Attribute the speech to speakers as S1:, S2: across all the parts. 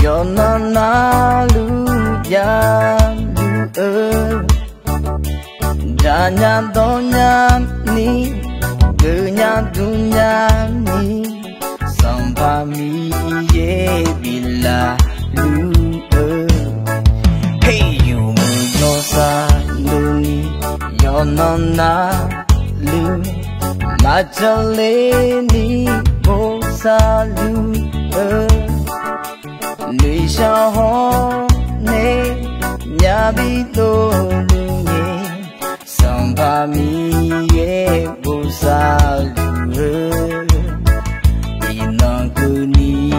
S1: yo na na lu ya lu ja nya do nya ni gu nya du nya ni song pa mi ye bila lu hey you no sa lu ni yo na na lu ma cha le ni bo sa lu Lùi sao hó nê nhà bi tô lu nhé song ba mi ye bồ sa lu inong ku ni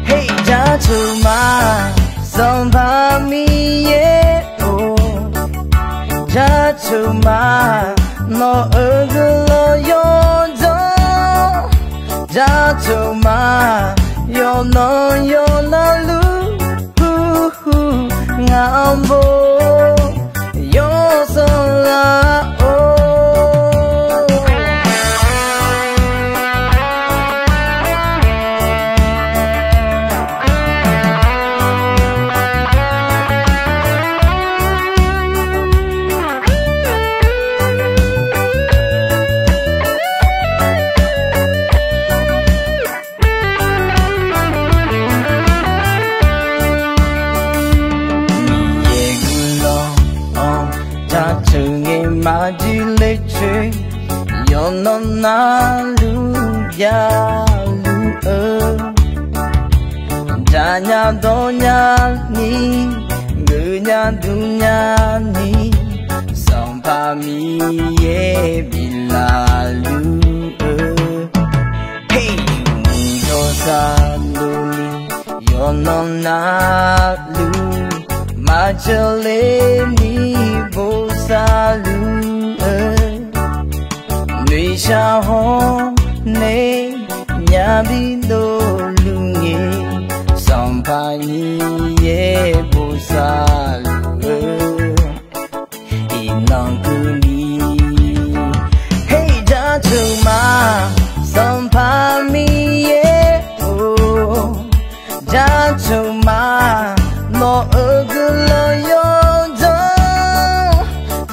S1: hey cha chu ma song ba mi ye o cha chu ma no lo yo do cha chu ma yo no yo na lu ngambo yo so la ma ji le che yo no na lu ya lu ja nya do nya ni gu nya du nya ni song pa mi ye bi la lu hey do sa lu ni yo no na lu ma cha le ni bo sa lu Lùi sao hó nê nhà bi đô lu nghê song pa ni ye bồ sa lu inong ku ni hey ja chu ma song pa mi ye o ja chu ma no gu lo yo do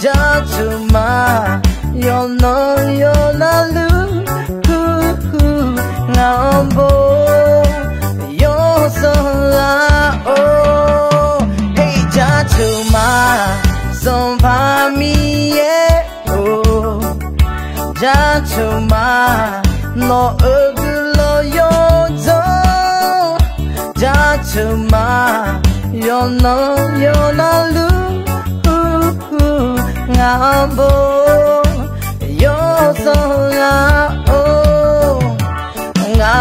S1: ja chu ma yo no yo na lu ngambo yo so la oh hey cha chu ma song pa mi ye oh cha chu ma no gu lo yo do cha chu ma yo no yo na lu ngambo yo so la oh nga